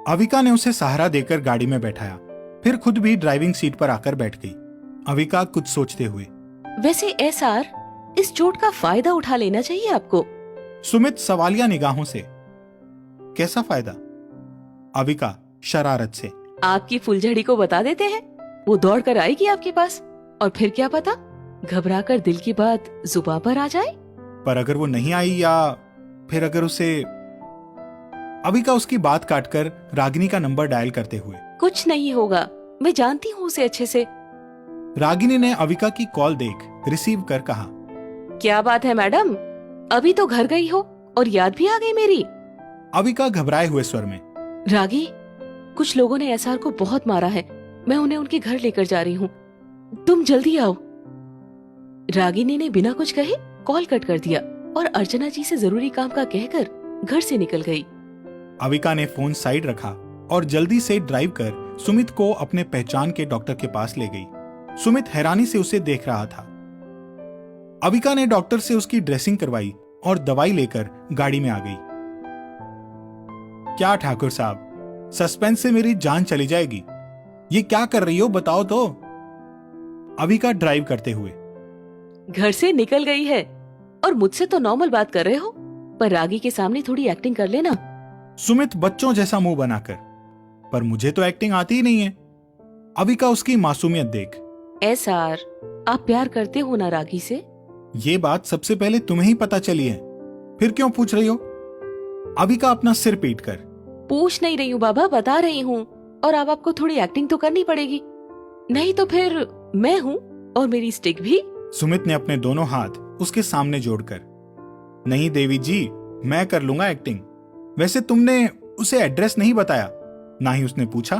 अविका ने उसे सहारा देकर गाड़ी में बैठाया, फिर खुद भी ड्राइविंग सीट पर आकर बैठ गई। अविका कुछ सोचते हुए, वैसे एसआर, इस चोट का फायदा उठा लेना चाहिए आपको। सुमित सवालिया निगाहों से, कैसा फायदा? अविका शरारत से, आपकी फुलझड़ी को बता देते हैं, वो दौड़ कर आएगी आपके पास, और फिर क्या पता घबरा कर दिल की बात जुबान पर आ जाए। पर अगर वो नहीं आई, या फिर अगर उसे... अविका उसकी बात काटकर रागिनी का नंबर डायल करते हुए, कुछ नहीं होगा, मैं जानती हूँ उसे अच्छे से। रागिनी ने अविका की कॉल देख रिसीव कर कहा, क्या बात है मैडम, अभी तो घर गई हो और याद भी आ गई मेरी। अविका घबराए हुए स्वर में, रागी, कुछ लोगों ने एसआर को बहुत मारा है, मैं उन्हें उनके घर लेकर जा रही हूँ, तुम जल्दी आओ। रागिनी ने बिना कुछ कहे कॉल कट कर दिया और अर्चना जी से जरूरी काम का कहकर घर से निकल गई। अविका ने फोन साइड रखा और जल्दी से ड्राइव कर सुमित को अपने पहचान के डॉक्टर के पास ले गई। सुमित हैरानी से उसे देख रहा था। अविका ने डॉक्टर से उसकी ड्रेसिंग करवाई और दवाई लेकर गाड़ी में आ गई। क्या ठाकुर साहब, सस्पेंस से मेरी जान चली जाएगी। ये क्या कर रही हो, बताओ तो। अविका ड्राइव करते हुए, घर से निकल गई है और मुझसे तो नॉर्मल बात कर रहे हो, पर रागी के सामने थोड़ी एक्टिंग कर लेना। सुमित बच्चों जैसा मुंह बनाकर, पर मुझे तो एक्टिंग आती ही नहीं है। अविका उसकी मासूमियत देख, एसआर, आप प्यार करते हो ना रागी से? ये बात सबसे पहले तुम्हें ही पता चली है, फिर क्यों पूछ रही हो? अविका अपना सिर पीट कर, पूछ नहीं रही हूँ बाबा, बता रही हूँ, और अब आपको थोड़ी एक्टिंग तो करनी पड़ेगी, नहीं तो फिर मैं हूँ और मेरी स्टिक भी। सुमित ने अपने दोनों हाथ उसके सामने जोड़कर, नहीं देवी जी, मैं कर लूंगा एक्टिंग। वैसे तुमने उसे एड्रेस नहीं बताया, ना ही उसने पूछा।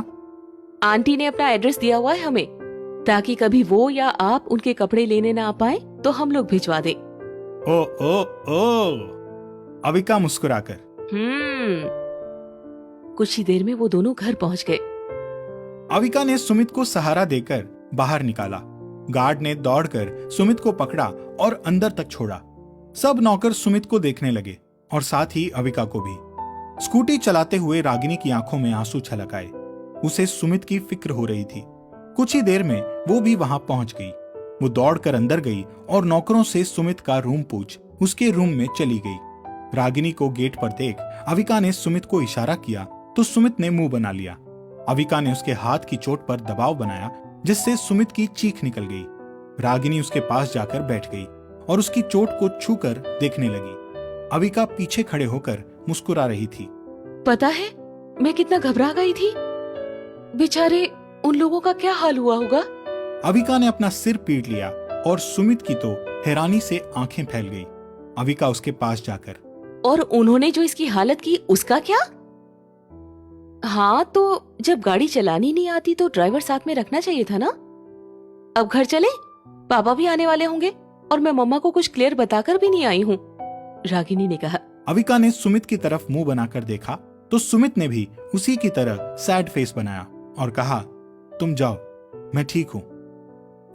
आंटी ने अपना एड्रेस दिया हुआ है हमें, ताकि कभी वो या आप उनके कपड़े लेने ना आ पाए तो हम लोग भिजवा दें। ओ ओ ओ, अविका मुस्कुराकर, कुछ ही देर में वो दोनों घर पहुंच गए। अविका ने सुमित को सहारा देकर बाहर निकाला। गार्ड ने दौड़कर सुमित को पकड़ा और अंदर तक छोड़ा। सब नौकर सुमित को देखने लगे और साथ ही अविका को भी। स्कूटी चलाते हुए रागिनी की आंखों में आंसू छलक आए। उसे सुमित की फिक्र हो रही थी। कुछ ही देर में वो भी वहां पहुंच गई। वो दौड़कर अंदर गई और नौकरों से सुमित का रूम पूछ उसके रूम में चली गई। रागिनी को गेट पर देख अविका ने सुमित को इशारा किया तो सुमित ने मुंह बना लिया। अविका ने उसके हाथ की चोट पर दबाव बनाया, जिससे सुमित की चीख निकल गई। रागिनी उसके पास जाकर बैठ गई और उसकी चोट को छूकर देखने लगी। अविका पीछे खड़े होकर मुस्कुरा रही थी। पता है मैं कितना घबरा गई थी, बेचारे उन लोगों का क्या हाल हुआ होगा। अविका ने अपना सिर पीट लिया और सुमित की तो हैरानी से आंखें फैल गई। अविका उसके पास जाकर, और उन्होंने जो इसकी हालत की उसका क्या? हाँ, तो जब गाड़ी चलानी नहीं आती तो ड्राइवर साथ में रखना चाहिए था ना। अब घर चले, पापा भी आने वाले होंगे और मैं मम्मा को कुछ क्लियर बताकर भी नहीं आई हूँ, रागिनी ने कहा। अविका ने सुमित की तरफ मुंह बनाकर देखा तो सुमित ने भी उसी की तरह सैड फेस बनाया और कहा, तुम जाओ, मैं ठीक हूँ।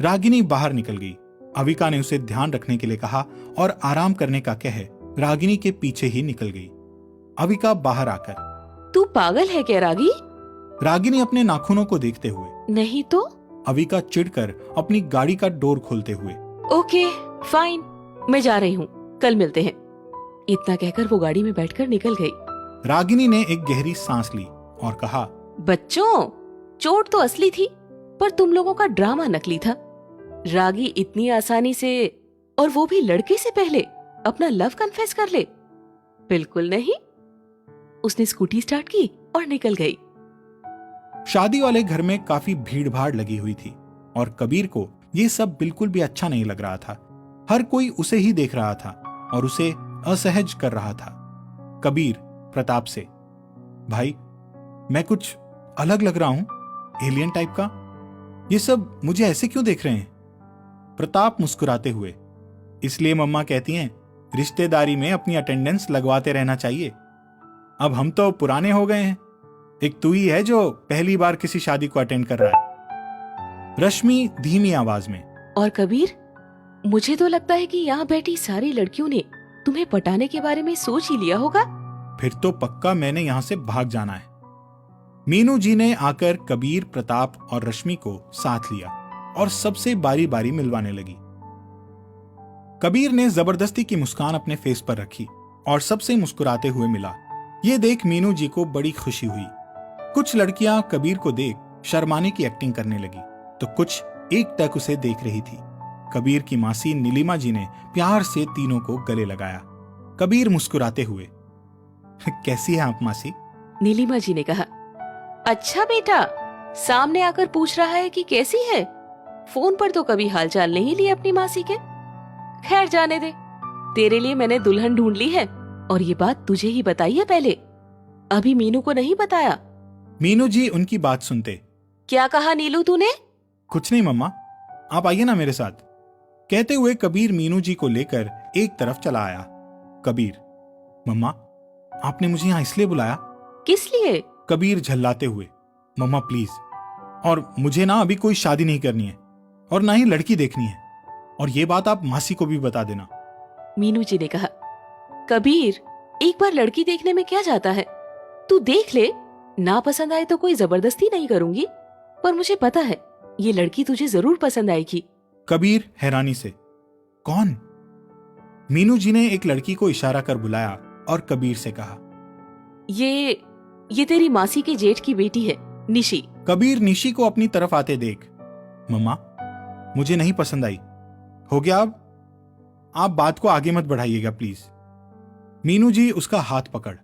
रागिनी बाहर निकल गई। अविका ने उसे ध्यान रखने के लिए कहा और आराम करने का कह रागिनी के पीछे ही निकल गई। अविका बाहर आकर, तू पागल है क्या रागी? रागिनी अपने नाखूनों को देखते हुए, नहीं तो। अविका चिढ़कर अपनी गाड़ी का डोर खोलते हुए, ओके फाइन, मैं जा रही हूँ, कल मिलते हैं। इतना कहकर वो गाड़ी में बैठकर निकल गई। रागिनी ने एक गहरी सांस ली और कहा, बच्चों, चोट तो असली थी पर तुम लोगों का ड्रामा नकली था। रागी इतनी आसानी से, और वो भी लड़के से पहले, अपना लव कन्फेस कर ले? बिल्कुल नहीं। उसने स्कूटी स्टार्ट की और निकल गई। शादी वाले घर में काफी भीड़ भाड़ लगी हुई थी और कबीर को ये सब बिल्कुल भी अच्छा नहीं लग रहा था। हर कोई उसे ही देख रहा था और उसे असहज कर रहा था। कबीर प्रताप से, भाई मैं कुछ अलग लग रहा हूं, एलियन टाइप का? ये सब मुझे ऐसे क्यों देख रहे हैं? प्रताप मुस्कुराते हुए, इसलिए मम्मा कहती हैं रिश्तेदारी में अपनी अटेंडेंस लगवाते रहना चाहिए। अब हम तो पुराने हो गए हैं, एक तू ही है जो पहली बार किसी शादी को अटेंड कर रहा है। रश्मि धीमी आवाज में, और कबीर, मुझे तो लगता है कि यहाँ बैठी सारी लड़कियों ने तुम्हें पटाने के बारे में सोच ही लिया होगा। फिर तो पक्का मैंने यहाँ से भाग जाना है। मीनू जी ने आकर कबीर, प्रताप और रश्मि को साथ लिया और सबसे बारी बारी मिलवाने लगी। कबीर ने जबरदस्ती की मुस्कान अपने फेस पर रखी और सबसे मुस्कुराते हुए मिला। ये देख मीनू जी को बड़ी खुशी हुई। कुछ लड़कियां कबीर को देख शर्माने की एक्टिंग करने लगी तो कुछ एकटक उसे देख रही थी। कबीर की मासी नीलिमा जी ने प्यार से तीनों को गले लगाया। कबीर मुस्कुराते हुए, कैसी है आप मासी? नीलिमा जी ने कहा, अच्छा बेटा, सामने आकर पूछ रहा है कि कैसी है। फोन पर तो कभी हालचाल नहीं लिए अपनी मासी के। खैर जाने दे, तेरे लिए मैंने दुल्हन ढूंढ ली है और ये बात तुझे ही बताई है पहले, अभी मीनू को नहीं बताया। मीनू जी उनकी बात सुनते, क्या कहा नीलू तूने? कुछ नहीं मम्मा, आप आइए ना मेरे साथ। कहते हुए कबीर मीनू जी को लेकर एक तरफ चला आया। कबीर, मम्मा आपने मुझे यहां इसलिए बुलाया? किस लिए? कबीर झल्लाते हुए, मम्मा प्लीज, और मुझे ना अभी कोई शादी नहीं करनी है और ना ही लड़की देखनी है, और ये बात आप मासी को भी बता देना। मीनू जी ने कहा, कबीर एक बार लड़की देखने में क्या जाता है, तू देख ले, ना पसंद आए तो कोई जबरदस्ती नहीं करूंगी, पर मुझे पता है ये लड़की तुझे जरूर पसंद आएगी। कबीर हैरानी से, कौन? मीनू जी ने एक लड़की को इशारा कर बुलाया और कबीर से कहा, ये तेरी मासी के जेठ की बेटी है, निशी। कबीर निशी को अपनी तरफ आते देख, मम्मा मुझे नहीं पसंद आई, हो गया अब, आप बात को आगे मत बढ़ाइएगा प्लीज। मीनू जी उसका हाथ पकड़,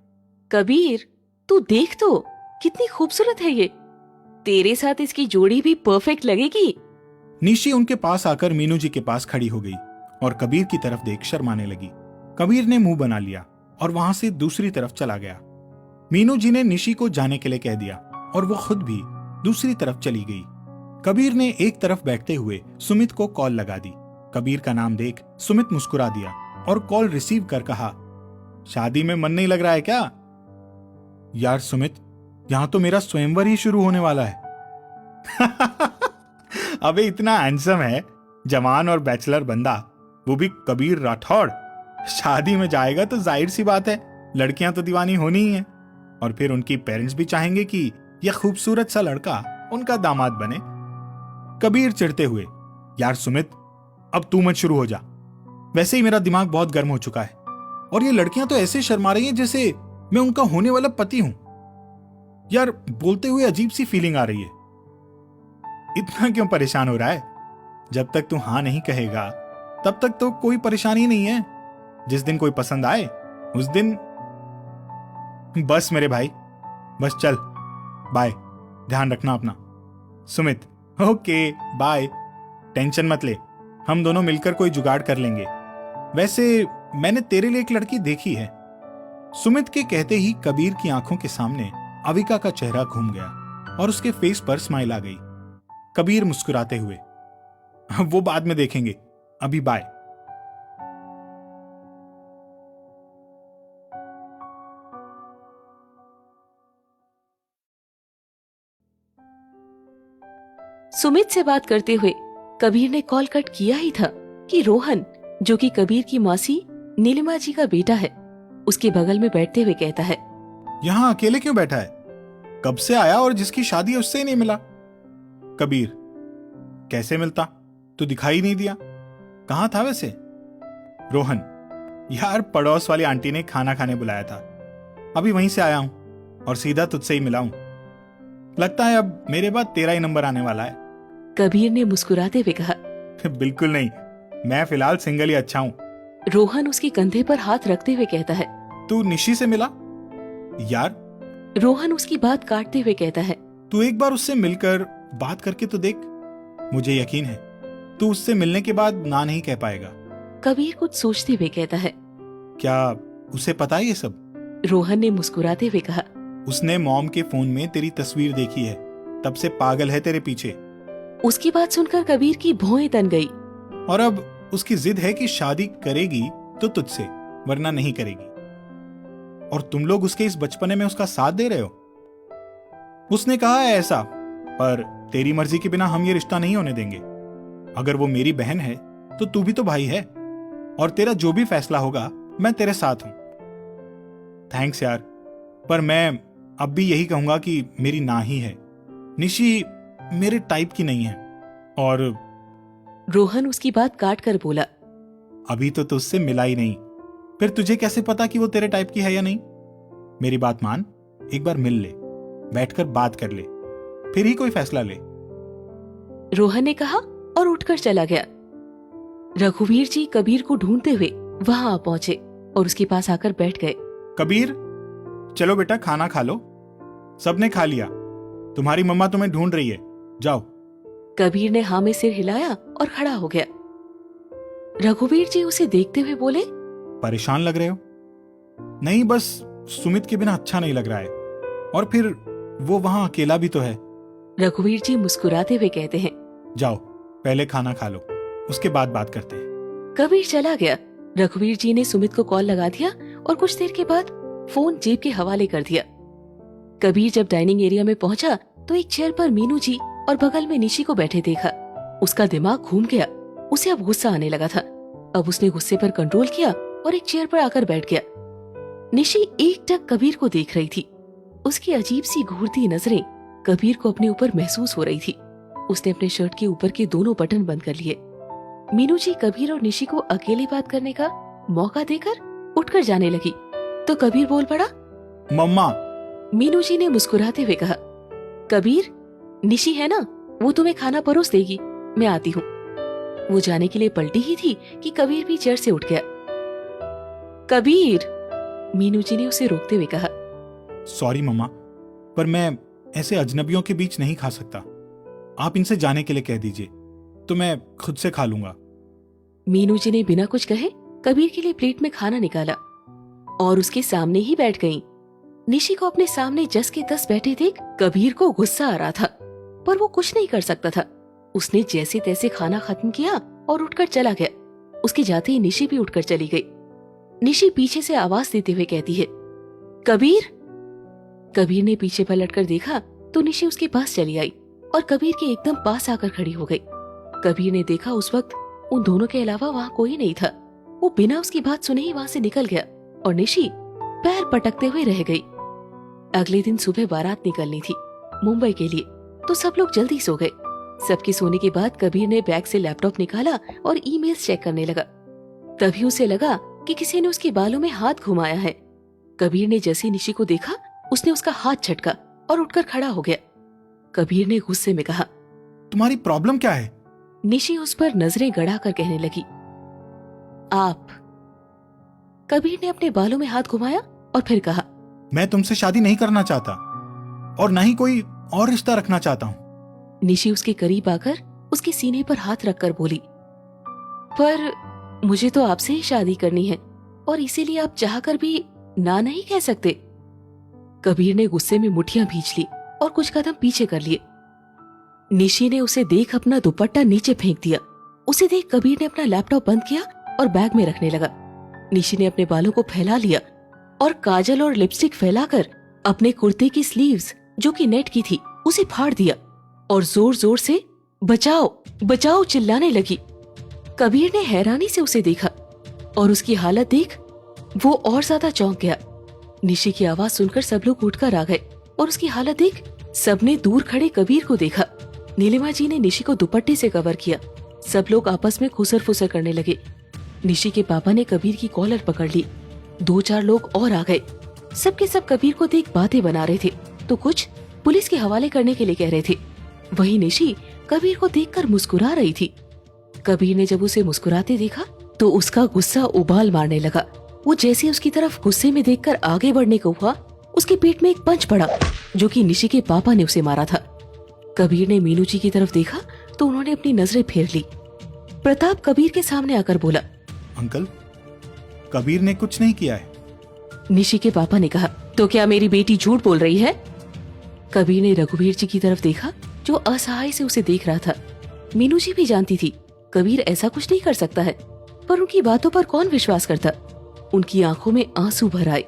कबीर तू देख तो कितनी खूबसूरत है ये, तेरे साथ इसकी जोड़ी भी परफेक्ट लगेगी। निशी उनके पास आकर मीनू जी के पास खड़ी हो गई और कबीर की तरफ देख शर्माने लगी। कबीर ने मुंह बना लिया और वहां से दूसरी तरफ चला गया। मीनू जी ने निशी को जाने के लिए कह दिया और वो खुद भी दूसरी तरफ चली गई। कबीर ने एक तरफ बैठते हुए सुमित को कॉल लगा दी। कबीर का नाम देख सुमित मुस्कुरा दिया और कॉल रिसीव कर कहा, शादी में मन नहीं लग रहा है क्या? यार सुमित, यहां तो मेरा स्वयंवर ही शुरू होने वाला है। अबे इतना हैंडसम है, जवान और बैचलर बंदा, वो भी कबीर राठौड़, शादी में जाएगा तो जाहिर सी बात है लड़कियां तो दीवानी होनी ही है, और फिर उनकी पेरेंट्स भी चाहेंगे कि यह खूबसूरत सा लड़का उनका दामाद बने। कबीर चिढ़ते हुए, यार सुमित अब तू मत शुरू हो जा, वैसे ही मेरा दिमाग बहुत गर्म हो चुका है, और ये लड़कियां तो ऐसे शर्मा रही हैं जैसे मैं उनका होने वाला पति हूं। यार बोलते हुए अजीब सी फीलिंग आ रही है। इतना क्यों परेशान हो रहा है? जब तक तू हाँ नहीं कहेगा तब तक तो कोई परेशानी नहीं है, जिस दिन कोई पसंद आए उस दिन। बस मेरे भाई, बस चल, बाय, ध्यान रखना अपना। सुमित, ओके बाय, टेंशन मत ले, हम दोनों मिलकर कोई जुगाड़ कर लेंगे। वैसे मैंने तेरे लिए एक लड़की देखी है। सुमित के कहते ही कबीर की आंखों के सामने अविका का चेहरा घूम गया और उसके फेस पर स्माइल आ गई। कबीर मुस्कुराते हुए, वो बाद में देखेंगे, अभी बाय। सुमित से बात करते हुए कबीर ने कॉल कट किया ही था कि रोहन, जो कि कबीर की मासी नीलिमा जी का बेटा है, उसके बगल में बैठते हुए कहता है, यहां अकेले क्यों बैठा है? कब से आया और जिसकी शादी है उससे ही नहीं मिला। कबीर, कैसे मिलता, तू दिखाई नहीं दिया, कहां था वैसे? रोहन, यार पड़ोस वाली आंटी ने खाना खाने बुलाया था, अभी वहीं से आया हूं और सीधा तुझसे ही मिला हूं। लगता है अब मेरे बाद तेरा ही नंबर आने वाला है। कबीर ने मुस्कुराते हुए कहा, बिल्कुल नहीं, मैं फिलहाल सिंगल ही अच्छा हूं। रोहन उसके कंधे पर हाथ रखते हुए कहता है, तू निशी से मिला? यार, रोहन उसकी बात काटते हुए कहता है, तू एक बार उससे मिलकर बात करके तो देख, मुझे यकीन है तू उससे मिलने के बाद ना नहीं कह पाएगा। कबीर कुछ सोचते हुए कहता है, क्या उसे पता है ये सब? रोहन ने मुस्कुराते हुए कहा, उसने मॉम के फोन में तेरी तस्वीर देखी है, तब से पागल है तेरे पीछे। उसकी बात सुनकर कबीर की भौएं तन गई। और अब उसकी जिद है कि शादी करेगी तो तुझसे, वरना नहीं करेगी। और तुम लोग उसके इस बचपने में उसका साथ दे रहे हो। उसने कहा है ऐसा, पर तेरी मर्जी के बिना हम ये रिश्ता नहीं होने देंगे। अगर वो मेरी बहन है तो तू भी तो भाई है, और तेरा जो भी फैसला होगा मैं तेरे साथ हूं। थैंक्स यार, पर मैं अब भी यही कहूंगा कि मेरी ना ही है। निशी मेरे टाइप की नहीं है। और रोहन उसकी बात काट कर बोला। अभी तो तुझसे मिला ही नहीं, फिर तुझे कैसे पता कि वो तेरे टाइप की है या नहीं? मेरी बात मान, एक बार मिल ले, बैठकर बात कर ले, फिर ही कोई फैसला ले। रोहन ने कहा और उठकर चला गया। रघुवीर जी कबीर को ढूंढते हुए वहां आ पहुंचे और उसके पास आकर बैठ गए। कबीर, चलो बेटा खाना खा लो। सबने खा लिया, तुम्हारी मम्मा तुम्हें ढूंढ रही है, जाओ। कबीर ने हाँ में सिर हिलाया और खड़ा हो गया। रघुवीर जी उसे देखते हुए बोले, परेशान लग रहे हो? नहीं, बस सुमित के बिना अच्छा नहीं लग रहा है, और फिर वो वहां अकेला भी तो है। रघुवीर जी मुस्कुराते हुए कहते हैं, जाओ पहले खाना खा लो, उसके बाद बात करते हैं। कबीर चला गया। रघुवीर जी ने सुमित को कॉल लगा दिया और कुछ देर के बाद फोन जेब के हवाले कर दिया। कबीर जब डाइनिंग एरिया में पहुंचा तो एक चेयर पर मीनू जी और बगल में निशी को बैठे देखा। उसका दिमाग घूम गया। उसे अब गुस्सा आने लगा था। अब उसने गुस्से पर कंट्रोल किया और एक चेयर पर आकर बैठ गया। निशी एकटक कबीर को देख रही थी। उसकी अजीब सी घूरती नजरें कबीर को अपने ऊपर महसूस हो रही थी। उसने अपने शर्ट के ऊपर के दोनों बटन बंद कर लिए। मीनू जी कबीर और निशी को अकेले बात करने का मौका देकर उठकर जाने लगी तो कबीर बोल पड़ा, मम्मा। मीनू जी ने मुस्कुराते हुए कहा, कबीर, निशी है ना, वो तुम्हें खाना परोस देगी, मैं आती हूँ। वो जाने के लिए पलटी ही थी कि कबीर भी चेयर से उठ गया। कबीर, मीनू जी ने उसे रोकते हुए कहा। सॉरी मम्मा, पर मैं ऐसे अजनबियों के बीच नहीं खा सकता। आप इनसे जाने के लिए कह दीजिए तो मैं खुद से खा लूंगा। मीनू जी ने बिना कुछ कहे कबीर के लिए प्लेट में खाना निकाला और उसके सामने ही बैठ गईं। निशी को अपने सामने जस के तस बैठे देख कबीर को गुस्सा आ रहा था, पर वो कुछ नहीं कर सकता था। उसने जैसे तैसे खाना खत्म किया और उठकर चला गया। उसके जाते ही निशी भी उठकर चली गई। निशी पीछे से आवाज देते हुए कहती है, कबीर। कबीर ने पीछे पलटकर देखा तो निशी उसके पास चली आई और कबीर के एकदम पास आकर खड़ी हो गई। कबीर ने देखा उस वक्त उन दोनों के अलावा वहाँ कोई नहीं था। वो बिना उसकी बात सुने ही वहाँ से निकल गया और निशी पैर पटकते हुए रह गई। अगले दिन सुबह बारात निकलनी थी मुंबई के लिए, तो सब लोग जल्दी सो गए। सबके सोने के बाद कबीर ने बैग से लैपटॉप निकाला और ईमेल्स चेक करने लगा। तभी उसे लगा कि किसी ने उसके बालों में हाथ घुमाया है। कबीर ने जैसे निशी को देखा उसने उसका हाथ झटका और उठकर खड़ा हो गया। कबीर ने गुस्से में कहा, तुम्हारी प्रॉब्लम क्या है? निशी उस पर नजरें गड़ाकर कहने लगी, आप। कबीर ने अपने बालों में हाथ घुमाया और फिर कहा, मैं तुमसे शादी नहीं करना चाहता और न ही कोई और रिश्ता रखना चाहता हूँ। निशी उसके करीब आकर उसके सीने पर हाथ रखकर बोली, पर मुझे तो आपसे ही शादी करनी है और इसीलिए आप चाहकर भी ना नहीं कह सकते। कबीर ने गुस्से में मुट्ठियां भींच ली और कुछ कदम पीछे कर लिए। निशी ने उसे देख अपना दुपट्टा नीचे फेंक दिया। उसे देख कबीर ने अपना लैपटॉप बंद किया और बैग में रखने लगा। निशी ने अपने बालों को फैला लिया और काजल और लिपस्टिक फैलाकर अपने कुर्ते की स्लीव्स जो कि नेट की थी उसे फाड़ दिया और जोर जोर से बचाओ बचाओ चिल्लाने लगी। कबीर ने हैरानी से उसे देखा और उसकी हालत देख वो और ज्यादा चौंक गया। निशी की आवाज सुनकर सब लोग उठकर आ गए और उसकी हालत देख सबने दूर खड़े कबीर को देखा। नीलिमा जी ने निशी को दुपट्टे से कवर किया। सब लोग आपस में खुसर फुसर करने लगे। निशी के पापा ने कबीर की कॉलर पकड़ ली। 2-4 लोग और आ गए। सबके सब कबीर को देख बातें बना रहे थे तो कुछ पुलिस के हवाले करने के लिए कह रहे थे। वहीं निशी कबीर को देखकर मुस्कुरा रही थी। कबीर ने जब उसे मुस्कुराते देखा तो उसका गुस्सा उबाल मारने लगा। वो जैसे उसकी तरफ गुस्से में देखकर आगे बढ़ने को हुआ, उसके पेट में एक पंच पड़ा जो कि निशी के पापा ने उसे मारा था। कबीर ने मीनू जी की तरफ देखा तो उन्होंने अपनी नजरें फेर ली। प्रताप कबीर के सामने आकर बोला, अंकल, कबीर ने कुछ नहीं किया है। निशी के पापा ने कहा, तो क्या मेरी बेटी झूठ बोल रही है? कबीर ने रघुवीर जी की तरफ देखा जो असहाय से उसे देख रहा था। मीनू जी भी जानती थी कबीर ऐसा कुछ नहीं कर सकता है, पर उनकी बातों पर कौन विश्वास करता। उनकी आंखों में आंसू भर आए।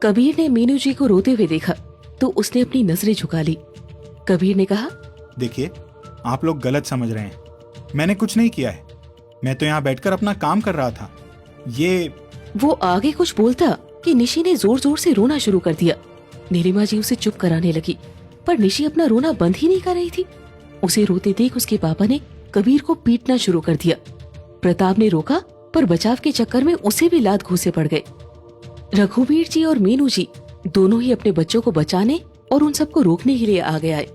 कबीर ने मीनू जी को रोते हुए देखा तो उसने अपनी नजरें झुका ली। कबीर ने कहा, देखिए, आप लोग गलत समझ रहे हैं। मैंने कुछ नहीं किया है। मैं तो यहाँ बैठकर अपना काम कर रहा था। ये वो आगे कुछ बोलता कि निशी ने जोर जोर से रोना शुरू कर दिया। नीलिमा जी उसे चुप कराने लगी, पर निशी अपना रोना बंद ही नहीं कर रही थी। उसे रोते देख उसके पापा ने कबीर को पीटना शुरू कर दिया। प्रताप ने रोका, पर बचाव के चक्कर में उसे भी लात घूंसे पड़ गए। रघुवीर जी और मीनू जी दोनों ही अपने बच्चों को बचाने और उन सबको रोकने के लिए आगे आए।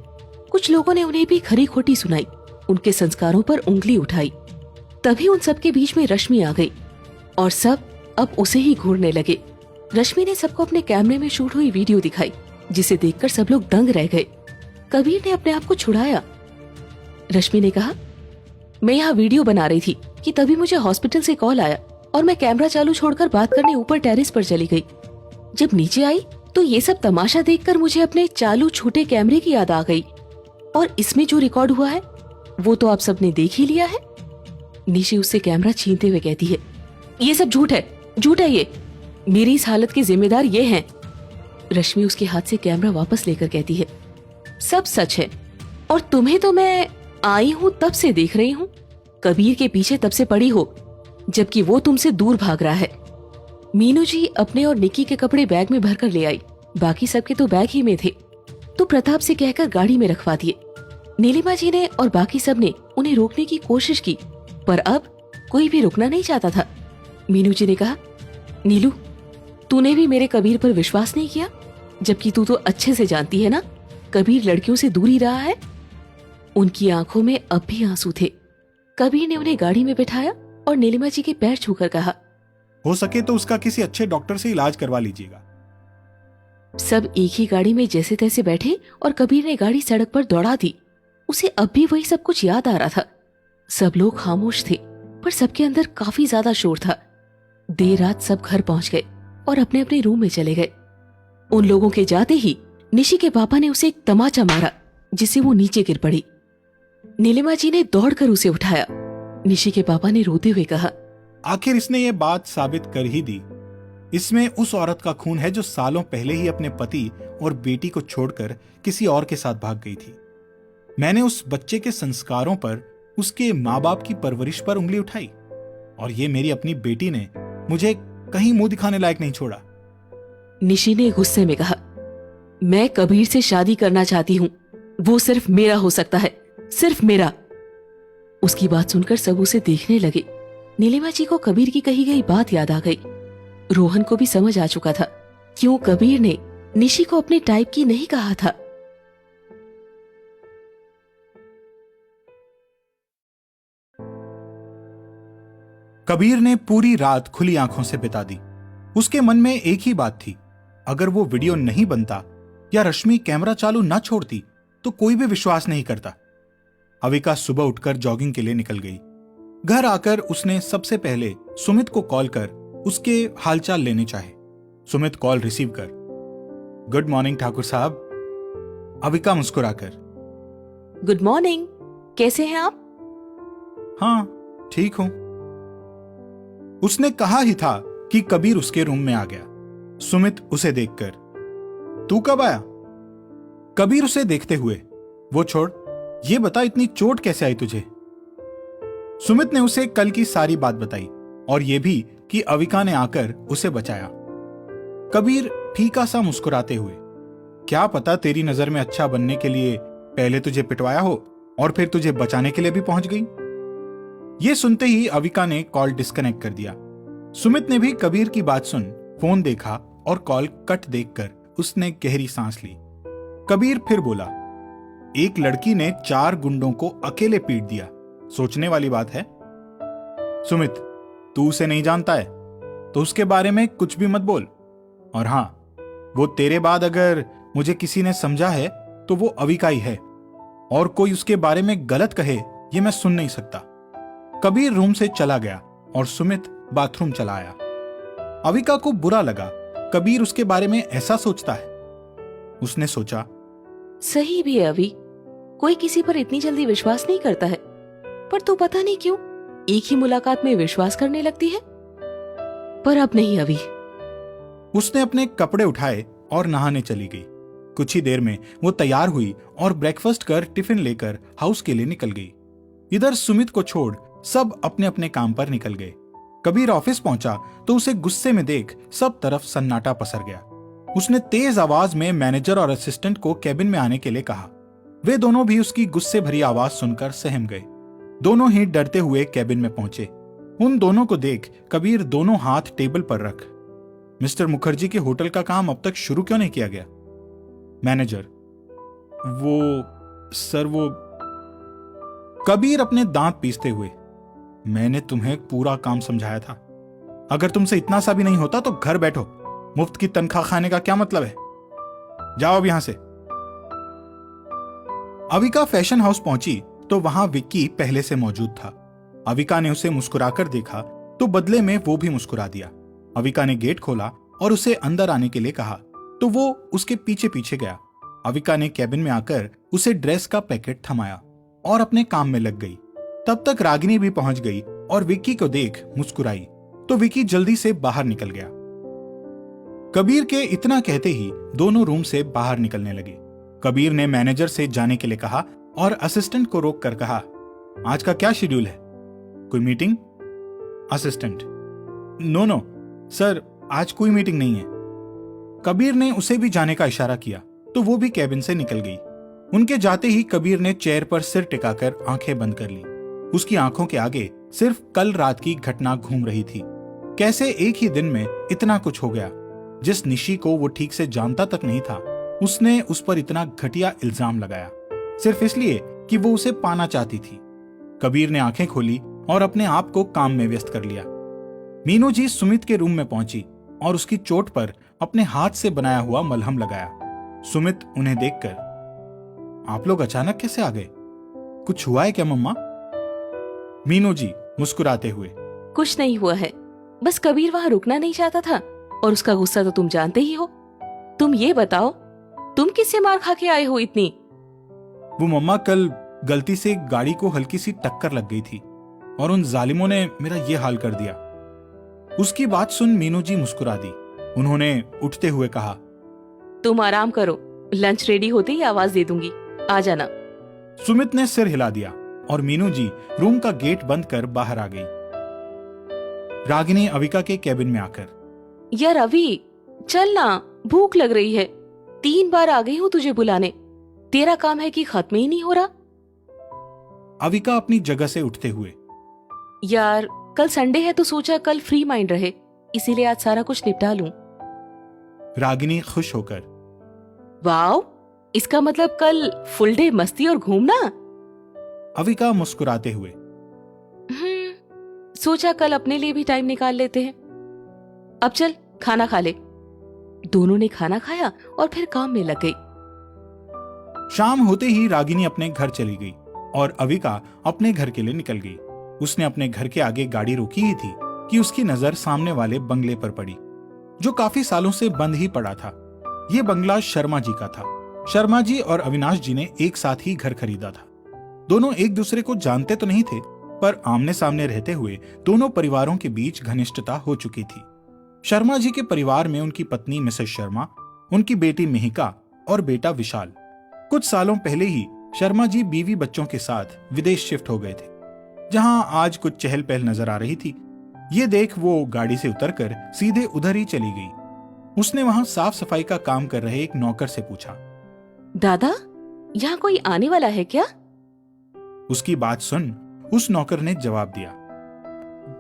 कुछ लोगों ने उन्हें भी खरी खोटी सुनाई, उनके संस्कारों पर उंगली उठाई। तभी उन सबके बीच में रश्मि आ गई और सब अब उसे ही घूरने लगे। रश्मि ने सबको अपने कैमरे में शूट हुई वीडियो दिखाई, जिसे देखकर सब लोग दंग रह गए। कबीर ने अपने आप को छुड़ाया। रश्मि ने कहा, मैं यहाँ वीडियो बना रही थी कि तभी मुझे हॉस्पिटल से कॉल आया और मैं कैमरा चालू छोड़कर बात करने ऊपर टेरेस पर चली गई। जब नीचे आई तो ये सब तमाशा देखकर मुझे अपने चालू छोटे कैमरे की याद आ गई, और इसमें जो रिकॉर्ड हुआ है वो तो आप सबने देख ही लिया है। निशी उससे कैमरा छीनते हुए कहती है, ये सब झूठ है, झूठ है ये। मेरी इस हालत के जिम्मेदार ये हैं। रश्मि उसके हाथ से कैमरा वापस लेकर कहती है, सब सच है, और तुम्हें तो मैं आई हूँ तब से देख रही हूँ। कबीर के पीछे तब से पड़ी हो, जबकि वो तुमसे दूर भाग रहा है। मीनू जी अपने और निक्की के कपड़े बैग में भरकर ले आई, बाकी सबके तो बैग ही में थे, तो प्रताप से कहकर गाड़ी में रखवा दिए। नीलिमा जी ने और बाकी सब ने उन्हें रोकने की कोशिश की, पर अब कोई भी रुकना नहीं चाहता था। मीनू जी ने कहा, नीलू, तूने भी मेरे कबीर पर विश्वास नहीं किया, जबकि तू तो अच्छे से जानती है ना कबीर लड़कियों से दूर ही रहा है। उनकी आंखों में अब भी आंसू थे। कबीर ने उन्हें गाड़ी में बिठाया और नीलिमा जी के पैर छूकर कहा, हो सके तो उसका किसी अच्छे डॉक्टर से इलाज करवा लीजिएगा। सब एक ही गाड़ी में जैसे तैसे बैठे और कबीर ने गाड़ी सड़क पर दौड़ा दी। उसे अब भी वही सब कुछ याद आ रहा था। सब लोग खामोश थे, पर सबके अंदर काफी ज्यादा शोर था। देर रात सब घर पहुंच गए और अपने अपने रूम में चले गए। उन लोगों के जाते ही निशी के पापा ने उसे एक तमाचा मारा, जिससे वो नीचे गिर पड़ी। नीलिमा जी ने दौड़कर उसे उठाया। निशी के पापा ने रोते हुए कहा, आखिर इसने ये बात साबित कर ही दी। इसमें उस औरत का खून है जो सालों पहले ही अपने पति और बेटी को छोड़कर किसी और के साथ भाग गई थी। मैंने उस बच्चे के संस्कारों पर, उसके माँ बाप की परवरिश पर उंगली उठाई, और ये मेरी अपनी बेटी ने मुझे कहीं मुंह दिखाने लायक नहीं छोड़ा। निशी ने गुस्से में कहा, मैं कबीर से शादी करना चाहती हूँ, वो सिर्फ मेरा हो सकता है, सिर्फ मेरा। उसकी बात सुनकर सब उसे देखने लगे। नीलिमा जी को कबीर की कही गई बात याद आ गई। रोहन को भी समझ आ चुका था क्यों कबीर ने निशी को अपने टाइप की नहीं कहा था। कबीर ने पूरी रात खुली आंखों से बिता दी। उसके मन में एक ही बात थी, अगर वो वीडियो नहीं बनता या रश्मि कैमरा चालू ना छोड़ती तो कोई भी विश्वास नहीं करता। अविका सुबह उठकर जॉगिंग के लिए निकल गई। घर आकर उसने सबसे पहले सुमित को कॉल कर उसके हालचाल लेने चाहे। सुमित कॉल रिसीव कर, गुड मॉर्निंग ठाकुर साहब। अविका मुस्कुराकर, गुड मॉर्निंग, कैसे हैं आप? हाँ ठीक हूं। उसने कहा ही था कि कबीर उसके रूम में आ गया। सुमित उसे देखकर, तू कब आया? कबीर उसे देखते हुए, वो छोड़, ये बता इतनी चोट कैसे आई तुझे? सुमित ने उसे कल की सारी बात बताई और ये भी कि अविका ने आकर उसे बचाया। कबीर फीका सा मुस्कुराते हुए, क्या पता तेरी नजर में अच्छा बनने के लिए पहले तुझे पिटवाया हो और फिर तुझे बचाने के लिए भी पहुंच गई। ये सुनते ही अविका ने कॉल डिस्कनेक्ट कर दिया। सुमित ने भी कबीर की बात सुन फोन देखा और कॉल कट देखकर उसने गहरी सांस ली। कबीर फिर बोला, एक लड़की ने 4 गुंडों को अकेले पीट दिया, सोचने वाली बात है। सुमित, तू उसे नहीं जानता है तो उसके बारे में कुछ भी मत बोल। और हां, वो तेरे बाद अगर मुझे किसी ने समझा है तो वो अविका ही है, और कोई उसके बारे में गलत कहे ये मैं सुन नहीं सकता। कबीर रूम से चला गया और सुमित बाथरूम चला आया। अविका को बुरा लगा कबीर उसके बारे में ऐसा सोचता है। उसने सोचा, सही भी है अभी, कोई किसी पर इतनी जल्दी विश्वास नहीं करता है, पर तू पता नहीं क्यों एक ही मुलाकात में विश्वास करने लगती है। पर अब नहीं अभी। उसने अपने कपड़े उठाए और नहाने चली गई। कुछ ही देर में वो तैयार हुई और ब्रेकफास्ट कर टिफिन लेकर हाउस के लिए निकल गई। इधर सुमित को छोड़ सब अपने अपने काम पर निकल गए। कबीर ऑफिस पहुंचा तो उसे गुस्से में देख सब तरफ सन्नाटा पसर गया। उसने तेज आवाज में मैनेजर और असिस्टेंट को केबिन में आने के लिए कहा। वे दोनों भी उसकी गुस्से भरी आवाज सुनकर सहम गए। दोनों ही डरते हुए केबिन में पहुंचे। उन दोनों को देख कबीर दोनों हाथ टेबल पर रख, मिस्टर मुखर्जी के होटल का काम अब तक शुरू क्यों नहीं किया गया? मैनेजर, वो कबीर अपने दांत पीसते हुए, मैंने तुम्हें पूरा काम समझाया था। अगर तुमसे इतना सा भी नहीं होता तो घर बैठो। मुफ्त की तनख्वाह खाने का क्या मतलब है? जाओ अब यहां से। अविका फैशन हाउस पहुंची तो वहां विक्की पहले से मौजूद था। अविका ने उसे मुस्कुराकर देखा तो बदले में वो भी मुस्कुरा दिया। अविका ने गेट खोला और उसे अंदर आने के लिए कहा तो वो उसके पीछे पीछे गया। अविका ने कैबिन में आकर उसे ड्रेस का पैकेट थमाया और अपने काम में लग गई। तब तक रागिनी भी पहुंच गई और विक्की को देख मुस्कुराई तो विक्की जल्दी से बाहर निकल गया। कबीर के इतना कहते ही दोनों रूम से बाहर निकलने लगे। कबीर ने मैनेजर से जाने के लिए कहा और असिस्टेंट को रोक कर कहा, आज का क्या शेड्यूल है? कोई मीटिंग? असिस्टेंट, नो सर, आज कोई मीटिंग नहीं है। कबीर ने उसे भी जाने का इशारा किया तो वो भी कैबिन से निकल गई। उनके जाते ही कबीर ने चेयर पर सिर टिकाकर आंखें बंद कर ली। उसकी आंखों के आगे सिर्फ कल रात की घटना घूम रही थी। कैसे एक ही दिन में इतना कुछ हो गया? जिस निशी को वो ठीक से जानता तक नहीं था, उसने उस पर इतना घटिया इल्जाम लगाया सिर्फ इसलिए कि वो उसे पाना चाहती थी। कबीर ने आंखें खोली और अपने आप को काम में व्यस्त कर लिया। मीनू जी सुमित के रूम में पहुंची और उसकी चोट पर अपने हाथ से बनाया हुआ मलहम लगाया। सुमित उन्हें देखकर, आप लोग अचानक कैसे आ गए? कुछ हुआ है क्या मम्मा? मीनू जी मुस्कुराते हुए, कुछ नहीं हुआ है, बस कबीर वहाँ रुकना नहीं चाहता था और उसका गुस्सा तो तुम जानते ही हो। तुम ये बताओ, तुम किससे मार खा के आए हो इतनी? वो मम्मा, कल गलती से गाड़ी को हल्की सी टक्कर लग गई थी और उन जालिमों ने मेरा ये हाल कर दिया। उसकी बात सुन मीनू जी मुस्कुरा दी। उन्होंने उठते हुए कहा, तुम आराम करो, लंच रेडी होते ही आवाज दे दूंगी, आ जाना। सुमित ने सिर हिला दिया और मीनू जी रूम का गेट बंद कर बाहर आ गई। रागिनी अविका के केबिन में आकर, यार अभी चल ना, भूख लग रही है। 3 बार आ गई हूँ तुझे बुलाने, तेरा काम है कि खत्म ही नहीं हो रहा। अविका अपनी जगह से उठते हुए, यार कल संडे है तो सोचा कल फ्री माइंड रहे, इसीलिए आज सारा कुछ निपटा लूं। रागिनी खुश होकर, वाओ, इसका मतलब कल फुल डे मस्ती और घूमना। अविका मुस्कुराते हुए, सोचा कल अपने लिए भी टाइम निकाल लेते हैं। अब चल खाना खा ले। दोनों ने खाना खाया और फिर काम में लग गई। शाम होते ही रागिनी अपने घर चली गई और अविका अपने घर के लिए निकल गई। उसने अपने घर के आगे गाड़ी रोकी ही थी कि उसकी नजर सामने वाले बंगले पर पड़ी, जो काफी सालों से बंद ही पड़ा था। यह बंगला शर्मा जी का था। शर्मा जी और अविनाश जी ने एक साथ ही घर खरीदा था। दोनों एक दूसरे को जानते तो नहीं थे, पर आमने सामने रहते हुए दोनों परिवारों के बीच घनिष्ठता हो चुकी थी। शर्मा जी के परिवार में उनकी पत्नी मिसेस शर्मा, उनकी बेटी मिहिका और बेटा विशाल। कुछ सालों पहले ही शर्मा जी बीवी बच्चों के साथ विदेश शिफ्ट हो गए थे, जहां आज कुछ चहल पहल नजर आ रही थी। ये देख वो गाड़ी से उतरकर सीधे उधर ही चली गई। उसने वहां साफ सफाई का काम कर रहे एक नौकर से पूछा, दादा, यहाँ कोई आने वाला है क्या? उसकी बात सुन उस नौकर ने जवाब दिया,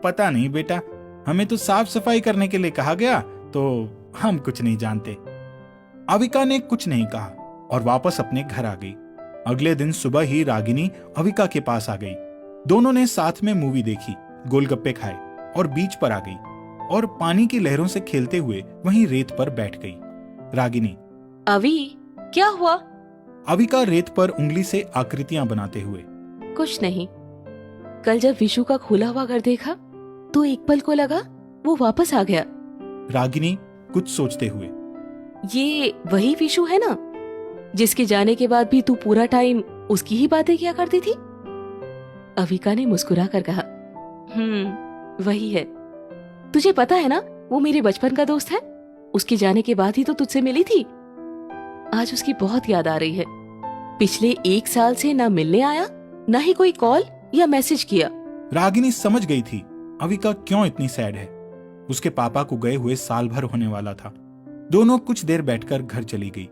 पता नहीं बेटा, हमें तो साफ सफाई करने के लिए कहा गया, तो हम कुछ नहीं जानते। अविका ने कुछ नहीं कहा और वापस अपने घर आ गई। अगले दिन सुबह ही रागिनी अविका के पास आ गई। दोनों ने साथ में मूवी देखी, गोलगप्पे खाए और बीच पर आ गई और पानी की लहरों से खेलते हुए वहीं रेत पर बैठ गई। रागिनी, अवी, क्या हुआ? अविका रेत पर उंगली से आकृतियां बनाते हुए, कुछ नहीं। कल जब विशु का खुला हुआ घर देखा तो एक पल को लगा वो वापस आ गया। रागिनी कुछ सोचते हुए, ये वही विशु है ना, जिसके जाने के बाद भी तू पूरा टाइम उसकी ही बातें किया करती थी? अविका ने मुस्कुरा कर कहा, वही है। तुझे पता है ना, वो मेरे बचपन का दोस्त है। उसके जाने के बाद ही तो तुझसे मिली थी। आज उसकी बहुत याद आ रही है। पिछले 1 साल से ना मिलने आया, ना ही कोई कॉल या मैसेज किया। रागिनी समझ गई थी अविका क्यों इतनी सैड है। उसके पापा को गए हुए साल भर होने वाला था। दोनों कुछ देर बैठकर घर चली गई।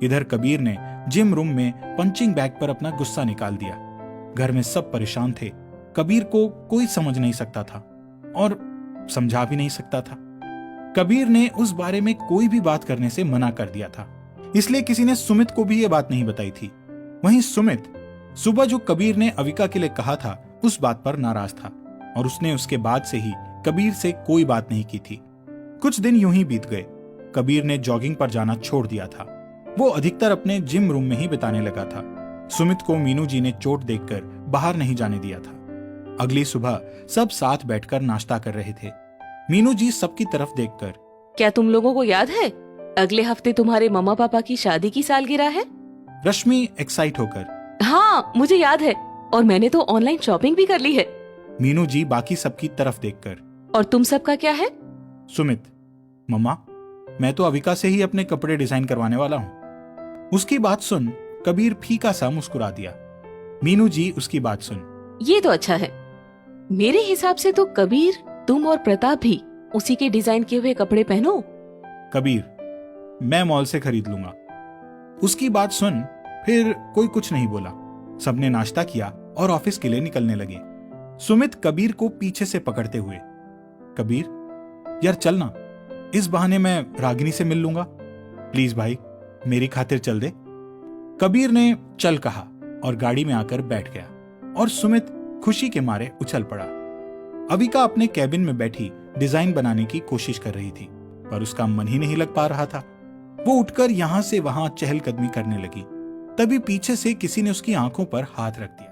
इधर कबीर ने जिम रूम में पंचिंग बैग पर अपना गुस्सा निकाल दिया। घर में सब परेशान थे। कबीर को कोई समझ नहीं सकता था और समझा भी नहीं सकता था। कबीर ने उस बारे में कोई भी बात करने से मना कर दिया था, इसलिए किसी ने सुमित को भी यह बात नहीं बताई थी। वहीं सुमित सुबह जो कबीर ने अविका के लिए कहा था उस बात पर नाराज था और उसने उसके बाद से ही कबीर से कोई बात नहीं की थी। कुछ दिन यूं ही बीत गए। कबीर ने जॉगिंग पर जाना छोड़ दिया था। वो अधिकतर अपने जिम रूम में ही बिताने लगा था। सुमित को मीनू जी ने चोट देखकर बाहर नहीं जाने दिया था। अगली सुबह सब साथ बैठकर नाश्ता कर रहे थे। मीनू जी सबकी तरफ देखकर, क्या तुम लोगों को याद है अगले हफ्ते तुम्हारे मम्मा पापा की शादी की सालगिरह है? रश्मि एक्साइट होकर, हाँ मुझे याद है, और मैंने तो ऑनलाइन शॉपिंग भी कर ली है। मीनू जी बाकी सबकी तरफ देखकर, और तुम सबका क्या है? सुमित, मम्मा मैं तो अविका से ही अपने कपड़े डिजाइन करवाने वाला हूँ। उसकी बात सुन कबीर फीका सा मुस्कुरा दिया। मीनू जी उसकी बात सुन, ये तो अच्छा है। मेरे हिसाब से तो कबीर, तुम और प्रताप भी उसी के डिजाइन किए हुए कपड़े पहनो। कबीर, मैं मॉल से खरीद लूंगा। उसकी बात सुन फिर कोई कुछ नहीं बोला। सबने नाश्ता किया और ऑफिस के लिए निकलने लगे। सुमित कबीर को पीछे से पकड़ते हुए, कबीर यार चलना, इस बहाने मैं रागिनी से मिल लूंगा। प्लीज भाई मेरी खातिर चल दे। कबीर ने चल कहा और गाड़ी में आकर बैठ गया और सुमित खुशी के मारे उछल पड़ा। अविका अपने कैबिन में बैठी डिजाइन बनाने की कोशिश कर रही थी, पर उसका मन ही नहीं लग पा रहा था। वो उठकर यहां से वहां चहलकदमी करने लगी। तभी पीछे से किसी ने उसकी आंखों पर हाथ रख दिया।